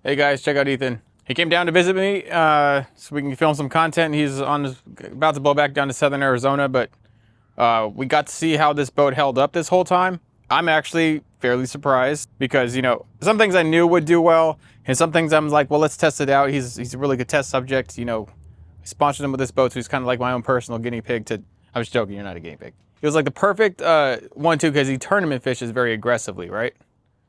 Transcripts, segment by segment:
Hey guys, check out Ethan. He came down to visit me so we can film some content. He's about to blow back down to southern Arizona, but we got to see how this boat held up this whole time. I'm actually fairly surprised because, you know, some things I knew would do well, and some things I'm like, well, let's test it out. He's a really good test subject. You know, I sponsored him with this boat, so he's kind of like my own personal guinea pig to... I was joking, you're not a guinea pig. He was like the perfect one, too, because he tournament fishes very aggressively, right?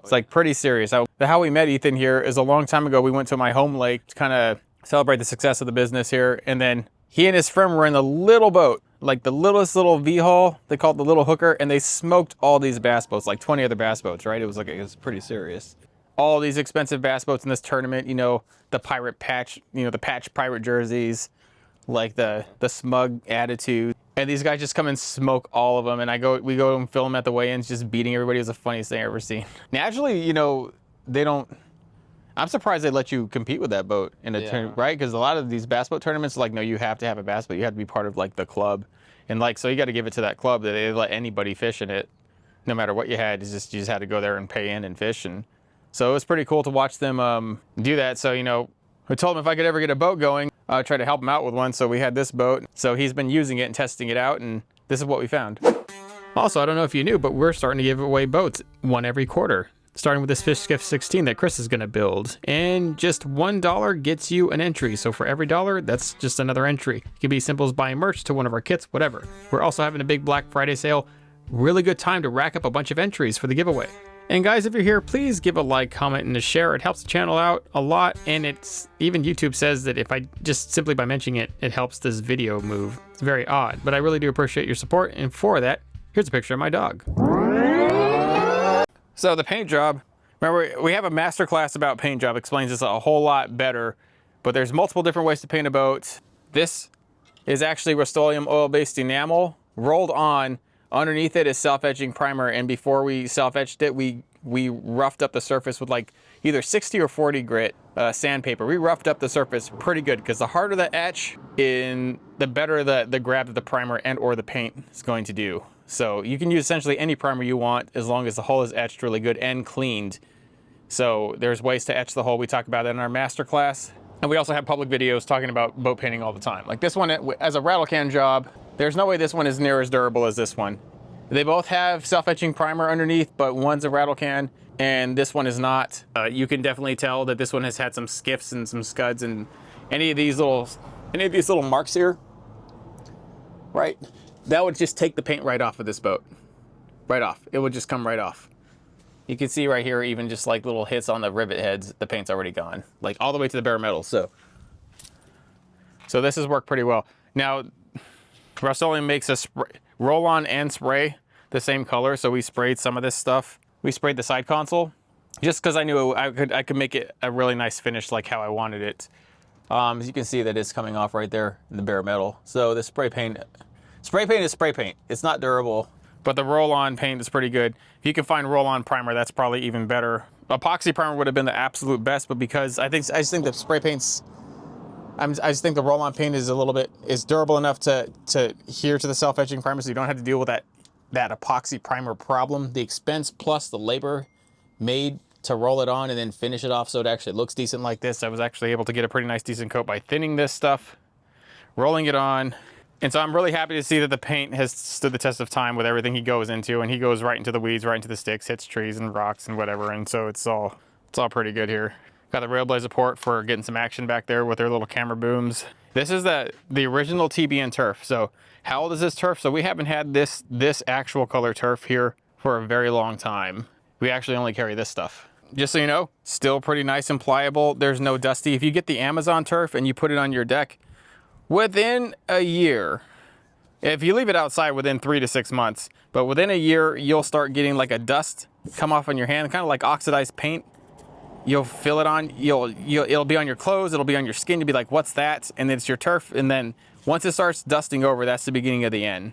It's like pretty serious. How we met Ethan here is a long time ago. We went to my home lake to kind of celebrate the success of the business here. And then he and his friend were in the little boat, like the littlest little V-hull. They call it the little hooker. And they smoked all these bass boats, like 20 other bass boats, right? It was pretty serious. All these expensive bass boats in this tournament, you know, the pirate patch, you know, the patch pirate jerseys, like the smug attitude. And these guys just come and smoke all of them. And we go and film at the weigh-ins, just beating everybody. It was the funniest thing I've ever seen. Naturally, you know, they don't, I'm surprised they let you compete with that boat in a tournament, right? Because a lot of these bass boat tournaments, like, no, you have to have a bass boat. You have to be part of like the club. And like, so you got to give it to that club that they let anybody fish in it. No matter what you had, you just had to go there and pay in and fish. And so it was pretty cool to watch them do that. So, you know, I told him if I could ever get a boat going, try to help him out with one. So we had this boat. So he's been using it and testing it out, and this is what we found. Also, I don't know if you knew, but we're starting to give away boats, one every quarter. Starting with this Fish Skiff 16 that Chris is gonna build. And just $1 gets you an entry. So for every dollar, that's just another entry. It can be as simple as buying merch to one of our kits, whatever. We're also having a big Black Friday sale. Really good time to rack up a bunch of entries for the giveaway. And guys, if you're here, please give a like, comment, and a share. It helps the channel out a lot, and it's even YouTube says that if I just simply by mentioning it, it helps this video move. It's very odd, but I really do appreciate your support, and for that, here's a picture of my dog. So the paint job, remember, we have a master class about paint job, explains this a whole lot better, but there's multiple different ways to paint a boat. This is actually Rust-Oleum oil-based enamel rolled on. Underneath it is self-etching primer, and before we self-etched it, we roughed up the surface with like either 60 or 40 grit sandpaper. We roughed up the surface pretty good because the harder the etch, the better the grab that the primer and or the paint is going to do. So you can use essentially any primer you want as long as the hull is etched really good and cleaned. So there's ways to etch the hull. We talk about that in our master class. And we also have public videos talking about boat painting all the time. Like this one, as a rattle can job, there's no way this one is near as durable as this one. They both have self-etching primer underneath, but one's a rattle can and this one is not. You can definitely tell that this one has had some skiffs and some scuds, and any of these little marks here, right? That would just take the paint right off of this boat. Right off. It would just come right off. You can see right here, even just like little hits on the rivet heads, the paint's already gone. Like all the way to the bare metal. So this has worked pretty well. Now, Rust-Oleum makes a roll on and spray the same color. So we sprayed some of this stuff. We sprayed the side console just because I knew I could make it a really nice finish like how I wanted it. As you can see that it's coming off right there in the bare metal. So the spray paint is spray paint. It's not durable, but the roll-on paint is pretty good. If you can find roll-on primer, that's probably even better. Epoxy primer would have been the absolute best, but because I just think the spray paint's, I just think the roll-on paint is is durable enough to adhere to the self-etching primer, so you don't have to deal with that epoxy primer problem. The expense plus the labor made to roll it on and then finish it off so it actually looks decent like this. I was actually able to get a pretty nice decent coat by thinning this stuff, rolling it on. And so I'm really happy to see that the paint has stood the test of time with everything he goes into, and he goes right into the weeds, right into the sticks, hits trees and rocks and whatever. And so it's all pretty good here. Got the Railblazer port for getting some action back there with their little camera booms. This is the original TBN turf. So how old is this turf? So we haven't had this actual color turf here for a very long time. We actually only carry this stuff. Just so you know, still pretty nice and pliable. There's no dusty. If you get the Amazon turf and you put it on your deck, within a year, if you leave it outside within 3 to 6 months, but within a year, you'll start getting like a dust come off on your hand, kind of like oxidized paint. You'll feel it on, it'll be on your clothes, it'll be on your skin. You'll be like, what's that? And then it's your turf. And then once it starts dusting over, that's the beginning of the end.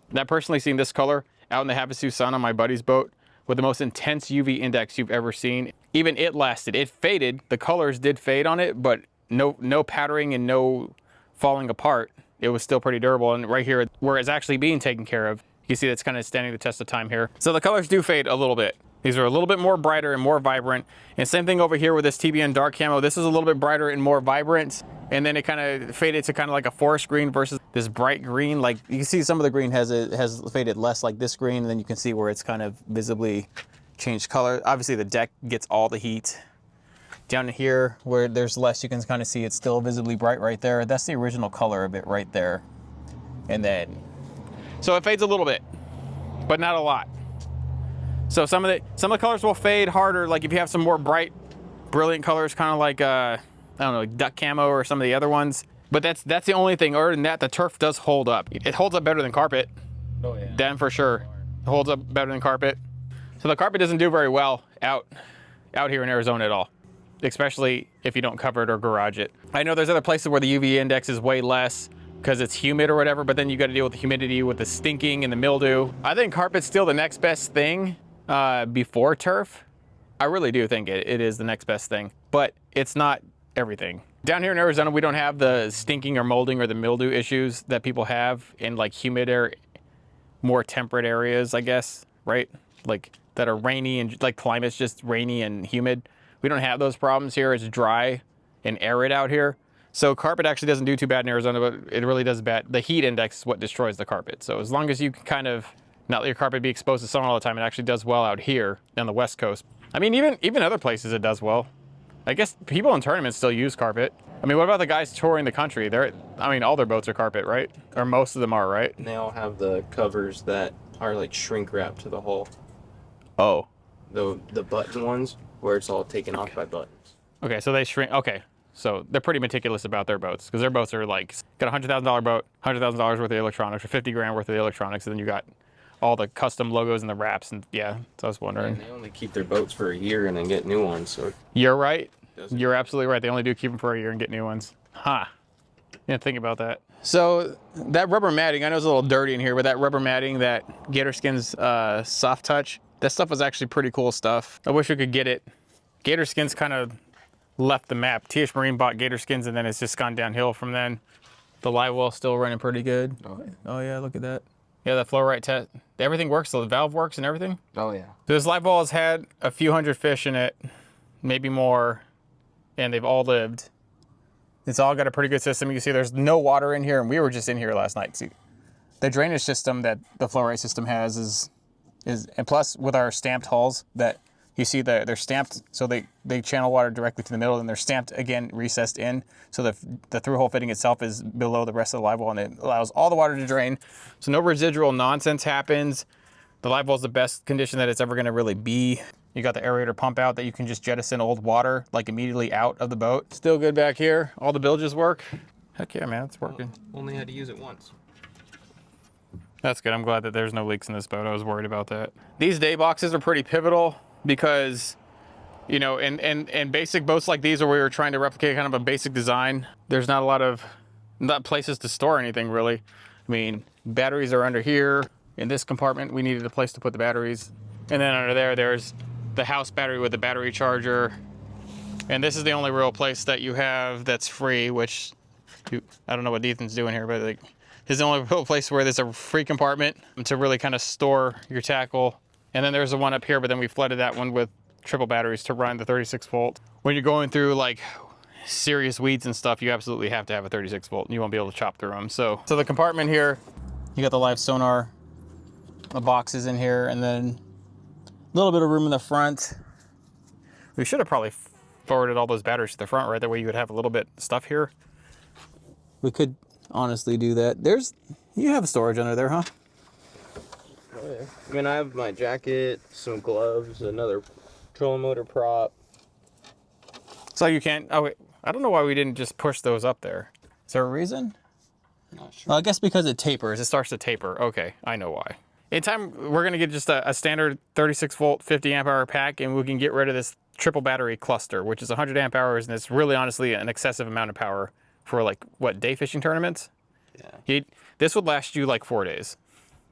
And I've personally seen this color out in the Havasu sun on my buddy's boat with the most intense UV index you've ever seen. Even it lasted. It faded. The colors did fade on it, but no powdering and no falling apart. It was still pretty durable. And right here, where it's actually being taken care of, you can see that's kind of standing the test of time here. So the colors do fade a little bit. These are a little bit more brighter and more vibrant. And same thing over here with this TBN dark camo. This is a little bit brighter and more vibrant. And then it kind of faded to kind of like a forest green versus this bright green. Like you can see some of the green has faded less like this green. And then you can see where it's kind of visibly changed color. Obviously the deck gets all the heat. Down here where there's less, you can kind of see it's still visibly bright right there. That's the original color of it right there. And then, so it fades a little bit, but not a lot. So some of the colors will fade harder. Like if you have some more bright, brilliant colors, kind of like I don't know, like duck camo or some of the other ones. But that's the only thing. Other than that, the turf does hold up. It holds up better than carpet. Oh yeah. Then for sure, it holds up better than carpet. So the carpet doesn't do very well out here in Arizona at all, especially if you don't cover it or garage it. I know there's other places where the UV index is way less because it's humid or whatever, but then you got to deal with the humidity, with the stinking and the mildew. I think carpet's still the next best thing before turf. I really do think it is the next best thing, but it's not everything. Down here in Arizona, we don't have the stinking or molding or the mildew issues that people have in like humid more temperate areas, I guess, right? Like that are rainy and like climate's just rainy and humid. We don't have those problems here. It's dry and arid out here. So carpet actually doesn't do too bad in Arizona, but it really does bad. The heat index is what destroys the carpet. So as long as you can kind of not let your carpet be exposed to sun all the time, it actually does well out here on the West Coast. I mean, even other places it does well. I guess people in tournaments still use carpet. I mean, what about the guys touring the country? I mean, all their boats are carpet, right? Or most of them are, right? And they all have the covers that are like shrink wrapped to the hull. Oh. The button ones where it's all taken off by buttons. Okay, so they shrink. Okay. So they're pretty meticulous about their boats because their boats are like, got a $100,000 boat, $100,000 worth of electronics, or 50 grand worth of the electronics, and then you got all the custom logos and the wraps, and yeah, so I was wondering. And they only keep their boats for a year and then get new ones. So you're right. You're absolutely right. They only do keep them for a year and get new ones. Huh. Yeah, think about that. So that rubber matting, I know it's a little dirty in here, but that rubber matting, that Gator Skins soft touch, that stuff was actually pretty cool stuff. I wish we could get it. Gator Skins kind of left the map. TH Marine bought Gator Skins and then it's just gone downhill from then. The live well's still running pretty good. Oh yeah, look at that. Yeah, that flow right test, everything works, so the valve works and everything? Oh yeah. So this live well has had a few hundred fish in it, maybe more, and they've all lived. It's all got a pretty good system. You can see there's no water in here, and we were just in here last night. See, the drainage system that the flow right system has is, and plus with our stamped hulls that you see that they're stamped, so they channel water directly to the middle, and they're stamped again, recessed in, so the through hole fitting itself is below the rest of the live well, and it allows all the water to drain, so no residual nonsense happens. The live well is the best condition that it's ever going to really be. You got the aerator pump out that you can just jettison old water like immediately out of the boat. Still good back here. All the bilges work. Heck yeah, man, it's working. Only had to use it once. That's good. I'm glad that there's no leaks in this boat. I was worried about that. These day boxes are pretty pivotal because, you know, in basic boats like these where we were trying to replicate kind of a basic design, there's not a lot of places to store anything really. I mean, batteries are under here. In this compartment, we needed a place to put the batteries. And then under there, there's the house battery with the battery charger. And this is the only real place that you have that's free, which I don't know what Ethan's doing here, but like, this is the only real place where there's a free compartment to really kind of store your tackle. And then there's the one up here, but then we flooded that one with triple batteries to run the 36 volt. When you're going through like serious weeds and stuff, you absolutely have to have a 36 volt and you won't be able to chop through them. So the compartment here, you got the live sonar, the boxes in here, and then a little bit of room in the front. We should have probably forwarded all those batteries to the front, right? That way you would have a little bit of stuff here. We could honestly do that. You have storage under there, huh? Oh yeah. I mean, I have my jacket, some gloves, another trolling motor prop. So you can't, oh wait, I don't know why we didn't just push those up there. Is there a reason? Not sure. Well, I guess because it tapers, it starts to taper. Okay, I know why. In time, we're gonna get just a standard 36 volt, 50 amp hour pack, and we can get rid of this triple battery cluster, which is 100 amp hours, and it's really honestly an excessive amount of power for like, what, day fishing tournaments? Yeah. This would last you like 4 days.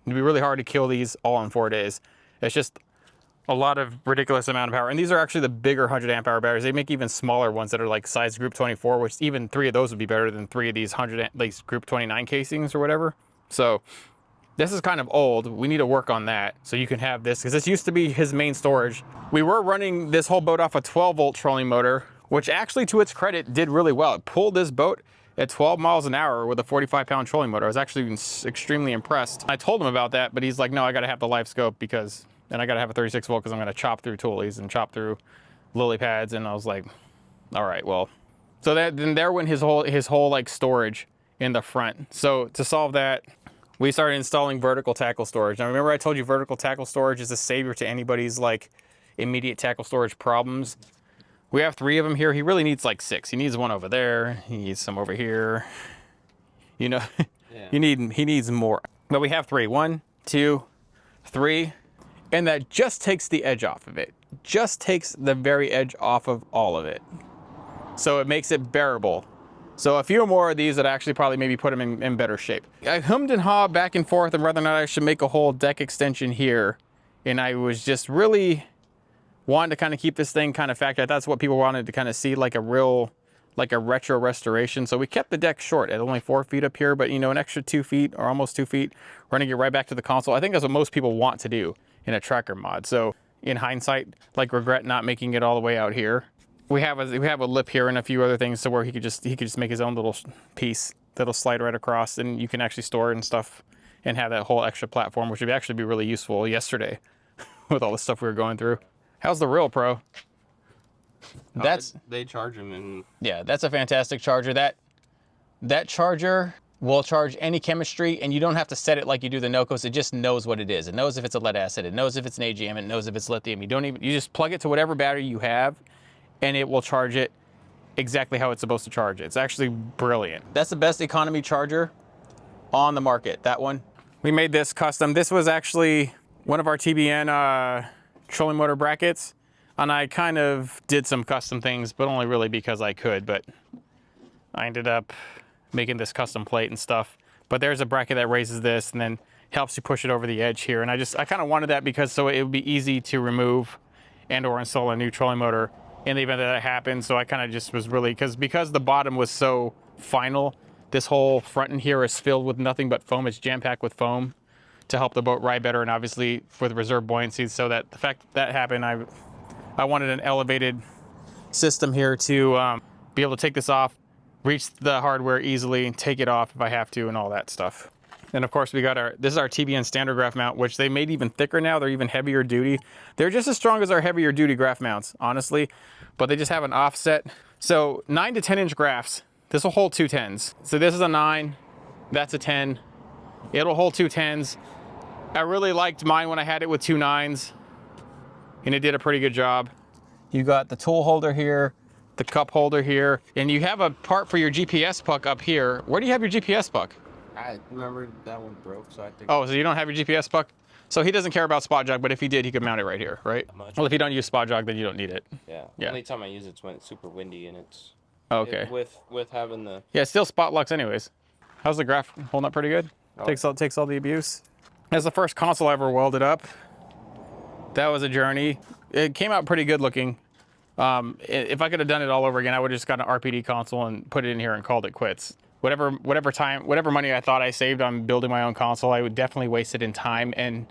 It'd be really hard to kill these all in 4 days. It's just a lot of ridiculous amount of power. And these are actually the bigger 100 amp hour batteries. They make even smaller ones that are like size group 24, which even 3 of those would be better than 3 of these group 29 casings or whatever. So This is kind of old. We need to work on that so you can have this, because this used to be his main storage. We were running this whole boat off a 12-volt trolling motor, which actually, to its credit, did really well. It pulled this boat at 12 miles an hour with a 45-pound trolling motor. I was actually extremely impressed. I told him about that, but he's like, no, I gotta have the live scope because, and I gotta have a 36 volt because I'm gonna chop through tulies and chop through lily pads. And I was like, all right, well. So then there went his whole like storage in the front. So to solve that, we started installing vertical tackle storage. Now remember I told you vertical tackle storage is a savior to anybody's like immediate tackle storage problems. We have 3 of them here. He really needs like 6. He needs one over there. He needs some over here. You know, yeah. He needs more. But we have 3. 1, 2, 3. And that just takes the edge off of it. Just takes the very edge off of all of it. So it makes it bearable. So a few more of these that actually probably maybe put them in better shape. I hummed and hawed back and forth on whether or not I should make a whole deck extension here. And I was just really wanting to kind of keep this thing kind of factory. That's what people wanted to kind of see, like a real, like a retro restoration. So we kept the deck short at only 4 feet up here, but you know, an extra 2 feet or almost 2 feet, running it right back to the console. I think that's what most people want to do in a tracker mod. So in hindsight, like regret not making it all the way out here. We have a lip here and a few other things to where he could just make his own little piece that'll slide right across, and you can actually store it and stuff and have that whole extra platform, which would actually be really useful yesterday with all the stuff we were going through. How's the reel, Pro? They charge them, and yeah, that's a fantastic charger. That charger will charge any chemistry, and you don't have to set it like you do the NOCOs. It just knows what it is. It knows if it's a lead acid. It knows if it's an AGM. It knows if it's lithium. You just plug it to whatever battery you have, and it will charge it exactly how it's supposed to charge it. It's actually brilliant. That's the best economy charger on the market, that one. We made this custom. This was actually one of our TBN trolling motor brackets, and I kind of did some custom things, but only really because I could, but I ended up making this custom plate and stuff. But there's a bracket that raises this and then helps you push it over the edge here. And I kind of wanted that because so it would be easy to remove and or install a new trolling motor in the event that happened. So I kind of just was really, because the bottom was so final, this whole front in here is filled with nothing but foam. It's jam-packed with foam to help the boat ride better, and obviously with reserve buoyancy. So that the fact that happened, I wanted an elevated system here to be able to take this off, reach the hardware easily, and take it off if I have to, and all that stuff. And of course we got this is our TBN standard graph mount, which they made even thicker now. They're even heavier duty. They're just as strong as our heavier duty graph mounts, honestly, but they just have an offset. So 9 to 10 inch graphs, this will hold 2 10s. So this is a 9, that's a 10. It'll hold 2 10s. I really liked mine when I had it with 2 9s, and it did a pretty good job. You got the tool holder here, the cup holder here, and you have a part for your GPS puck up here. Where do you have your GPS puck? I remember that one broke, so I think. Oh, so you don't have your GPS puck? So he doesn't care about spot jog, but if he did, he could mount it right here, right? Well, if you don't use spot jog, then you don't need it. Yeah. The only time I use it's when it's super windy and it's. Okay. With having the. Yeah, it's still spot lux anyways. How's the graph holding up pretty good? Oh. Takes all the abuse. That's the first console I ever welded up. That was a journey. It came out pretty good looking. If I could have done it all over again, I would have just got an RPD console and put it in here and called it quits. Whatever money I thought I saved on building my own console, I would definitely waste it in time and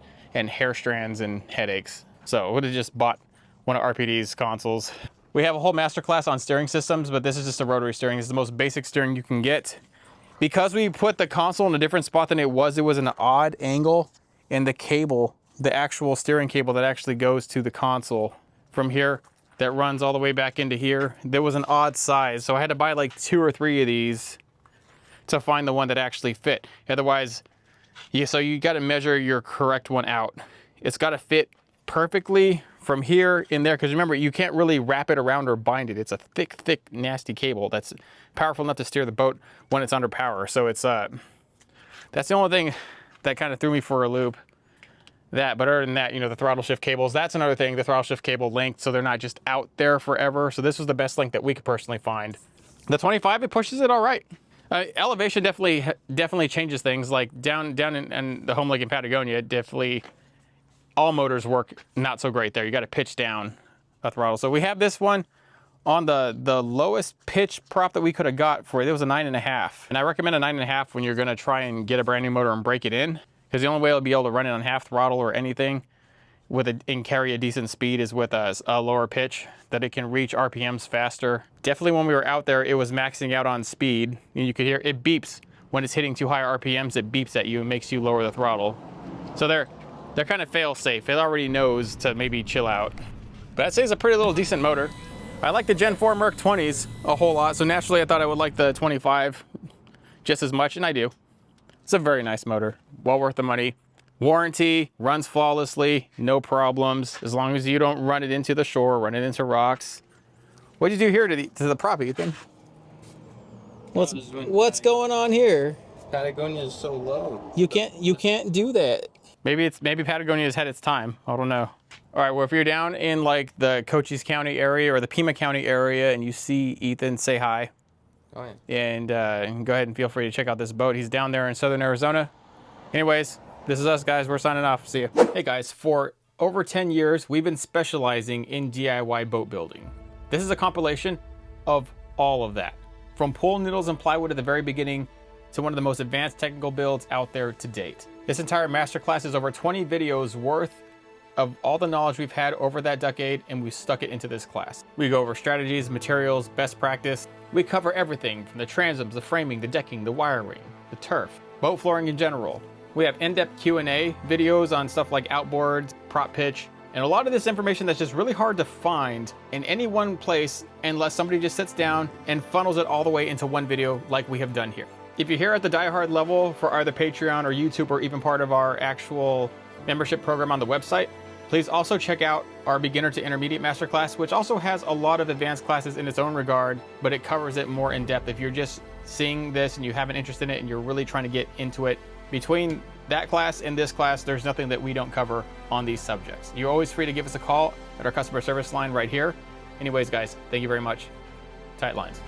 hair strands and headaches. So I would have just bought one of RPD's consoles. We have a whole masterclass on steering systems, but this is just a rotary steering. This is the most basic steering you can get. Because we put the console in a different spot than it was an odd angle, and the cable, the actual steering cable that actually goes to the console from here, that runs all the way back into here, there was an odd size. So I had to buy like 2 or 3 of these to find the one that actually fit. Otherwise, so you got to measure your correct one out. It's got to fit perfectly from here in there, because remember, you can't really wrap it around or bind it. It's a thick, nasty cable that's powerful enough to steer the boat when it's under power. So it's that's the only thing that kind of threw me for a loop. But other than that, you know, the throttle shift cables, that's another thing. The throttle shift cable linked, so they're not just out there forever. So this was the best link that we could personally find. The 25, it pushes it all right. Elevation definitely changes things. Like down in the home lake in Patagonia, definitely all motors work not so great there. You got to pitch down a throttle. So we have this one on the lowest pitch prop that we could have got for it. It was a 9.5, and I recommend a 9.5 when you're going to try and get a brand new motor and break it in, because the only way it'll be able to run it on half throttle or anything and carry a decent speed is with a lower pitch, that it can reach RPMs faster. Definitely when we were out there, it was maxing out on speed, and you could hear it beeps when it's hitting too high RPMs. It beeps at you and makes you lower the throttle. So they're kind of fail safe. It already knows to maybe chill out. But I'd say it's a pretty little decent motor. I like the Gen 4 Merc 20s a whole lot, so naturally I thought I would like the 25 just as much, and I do. It's a very nice motor, well worth the money. Warranty, runs flawlessly, no problems, as long as you don't run it into the shore, run it into rocks. What'd you do here to the prop, Ethan? What's going on here? Patagonia is so low. You can't do that. Maybe Patagonia's had its time. I don't know. All right, well, if you're down in like the Cochise County area or the Pima County area and you see Ethan, say hi. Oh, yeah. And go ahead and feel free to check out this boat. He's down there in southern Arizona. Anyways, this is us, guys. We're signing off. See ya. Hey, guys. For over 10 years, we've been specializing in DIY boat building. This is a compilation of all of that, from pool noodles and plywood at the very beginning to one of the most advanced technical builds out there to date. This entire masterclass is over 20 videos worth of all the knowledge we've had over that decade, and we stuck it into this class. We go over strategies, materials, best practice. We cover everything from the transoms, the framing, the decking, the wiring, the turf, boat flooring in general. We have in-depth Q&A videos on stuff like outboards, prop pitch, and a lot of this information that's just really hard to find in any one place unless somebody just sits down and funnels it all the way into one video like we have done here. If you're here at the Die Hard level for either Patreon or YouTube or even part of our actual membership program on the website, please also check out our beginner to intermediate masterclass, which also has a lot of advanced classes in its own regard, but it covers it more in depth. If you're just seeing this and you have an interest in it and you're really trying to get into it, between that class and this class, there's nothing that we don't cover on these subjects. You're always free to give us a call at our customer service line right here. Anyways, guys, thank you very much. Tight lines.